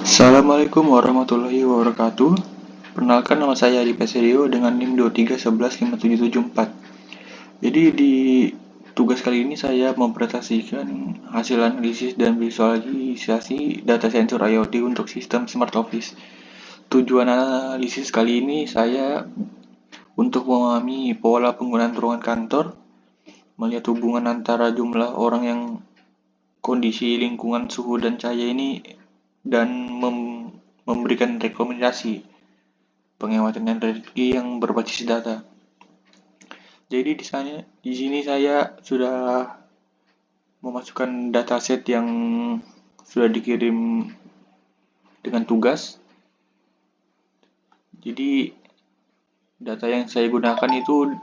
Assalamualaikum warahmatullahi wabarakatuh. Perkenalkan, nama saya Adi Pesedio dengan NIM 23115774. Jadi di tugas kali ini saya mempresentasikan hasil analisis dan visualisasi data sensor IoT untuk sistem Smart Office. Tujuan analisis kali ini saya untuk memahami pola penggunaan ruangan kantor, melihat hubungan antara jumlah orang yang kondisi lingkungan, suhu dan cahaya ini, dan memberikan rekomendasi penghematan energi yang berbasis data. Jadi di sini saya sudah memasukkan dataset yang sudah dikirim dengan tugas. Jadi data yang saya gunakan itu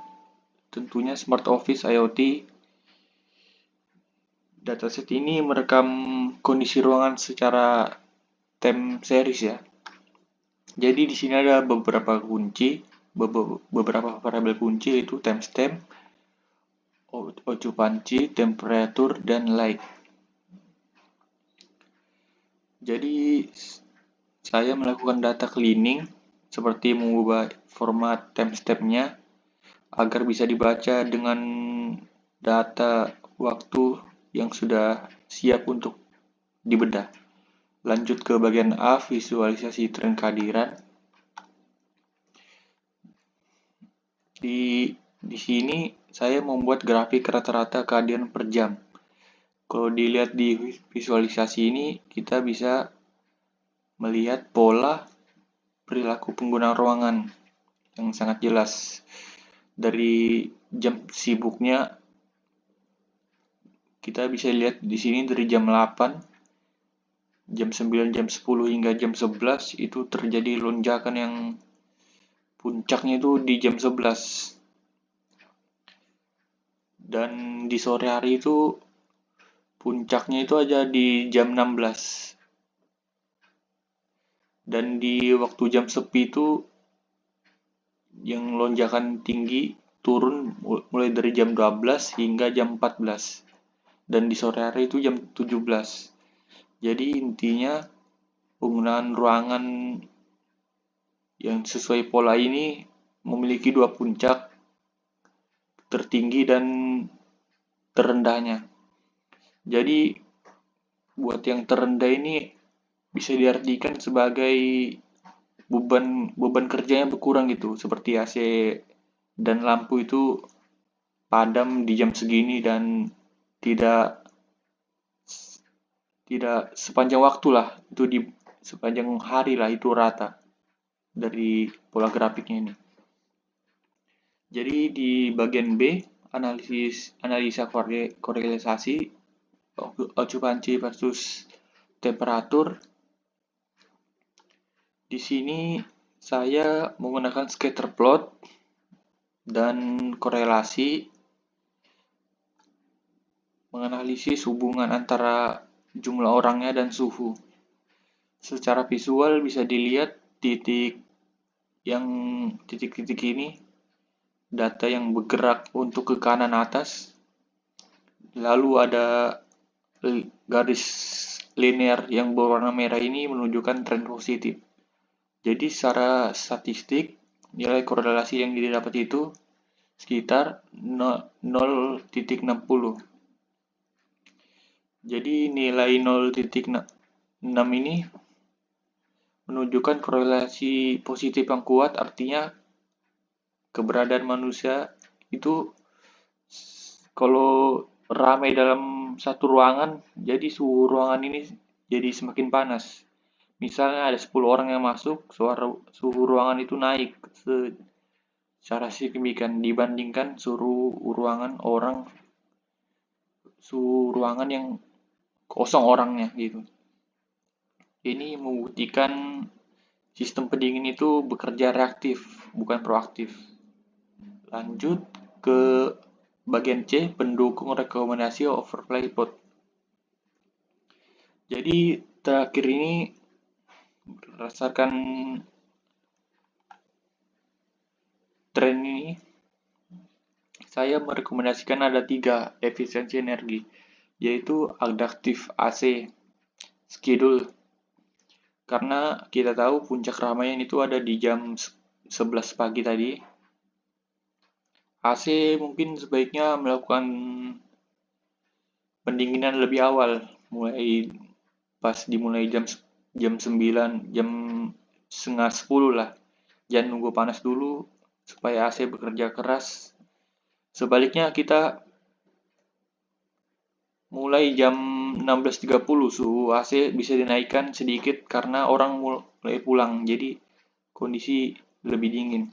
tentunya Smart Office IoT. Dataset ini merekam kondisi ruangan secara time series ya. Jadi di sini ada beberapa variabel kunci, yaitu timestamp, occupancy, temperature, dan light. Jadi saya melakukan data cleaning seperti mengubah format timestamp-nya agar bisa dibaca dengan data waktu yang sudah siap untuk dibedah. Lanjut ke bagian A, visualisasi tren kehadiran. Di sini saya membuat grafik rata-rata kehadiran per jam. Kalau dilihat di visualisasi ini, kita bisa melihat pola perilaku pengguna ruangan yang sangat jelas. Dari jam sibuknya, kita bisa lihat di sini dari jam 8, jam 9, jam 10 hingga jam 11 itu terjadi lonjakan yang puncaknya itu di jam 11. Dan di sore hari itu puncaknya itu aja di jam 16. Dan di waktu jam sepi itu yang lonjakan tinggi turun mulai dari jam 12 hingga jam 14. Dan di sore hari itu jam 17. Jadi intinya penggunaan ruangan yang sesuai pola ini memiliki dua puncak, tertinggi dan terendahnya. Jadi buat yang terendah ini bisa diartikan sebagai beban kerjanya berkurang gitu, seperti AC dan lampu itu padam di jam segini dan tidak sepanjang waktu lah, itu di sepanjang hari lah itu rata dari pola grafiknya ini. Jadi di bagian B, analisa korelasi occupancy versus temperatur. Di sini saya menggunakan scatter plot dan korelasi, menganalisis hubungan antara jumlah orangnya dan suhu. Secara visual bisa dilihat titik-titik ini, data yang bergerak untuk ke kanan atas, lalu ada garis linear yang berwarna merah ini menunjukkan tren positif. Jadi secara statistik, nilai korelasi yang didapat itu sekitar 0,60. Jadi nilai 0,6 ini menunjukkan korelasi positif yang kuat, artinya keberadaan manusia itu kalau ramai dalam satu ruangan, jadi suhu ruangan ini jadi semakin panas. Misalnya ada 10 orang yang masuk, suhu ruangan itu naik secara signifikan dibandingkan suhu ruangan yang kosong orangnya gitu. Ini membuktikan sistem pendingin itu bekerja reaktif, bukan proaktif. Lanjut ke bagian C, pendukung rekomendasi overlay plot. Jadi terakhir ini berdasarkan tren ini, saya merekomendasikan ada 3 efisiensi energi, yaitu adaptive AC, schedule, Karena kita tahu puncak keramaian itu ada di jam 11 pagi tadi. AC mungkin sebaiknya melakukan pendinginan lebih awal, mulai pas dimulai jam 9, jam setengah 10 lah. Jangan nunggu panas dulu supaya AC bekerja keras. Sebaliknya kita mulai jam 16.30 suhu AC bisa dinaikkan sedikit karena orang mulai pulang, jadi kondisi lebih dingin.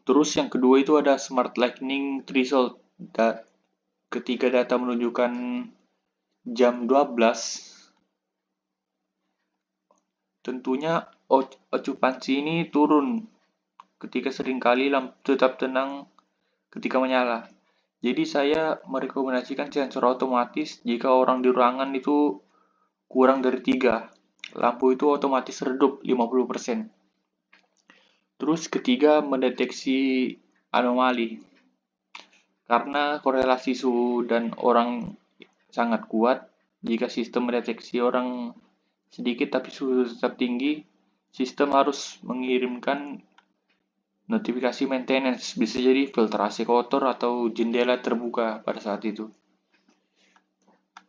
Terus yang kedua itu ada Smart Lightning Threshold. Ketika data menunjukkan jam 12, tentunya okupansi ini turun ketika seringkali lampu tetap tenang ketika menyala. Jadi saya merekomendasikan sensor otomatis jika orang di ruangan itu kurang dari 3. Lampu itu otomatis redup 50%. Terus ketiga, mendeteksi anomali. Karena korelasi suhu dan orang sangat kuat, jika sistem mendeteksi orang sedikit tapi suhu tetap tinggi, sistem harus mengirimkan notifikasi maintenance, bisa jadi filtrasi kotor atau jendela terbuka pada saat itu.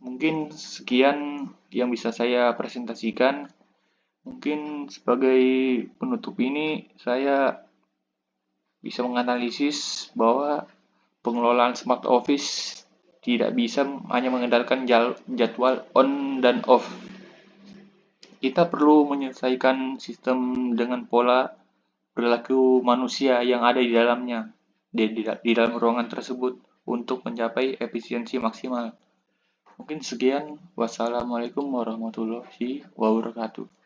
Mungkin sekian yang bisa saya presentasikan. Mungkin sebagai penutup ini, saya bisa menganalisis bahwa pengelolaan smart office tidak bisa hanya mengandalkan jadwal on dan off. Kita perlu menyelesaikan sistem dengan pola perilaku manusia yang ada di dalamnya, di dalam ruangan tersebut untuk mencapai efisiensi maksimal. Mungkin sekian. Wassalamualaikum warahmatullahi wabarakatuh.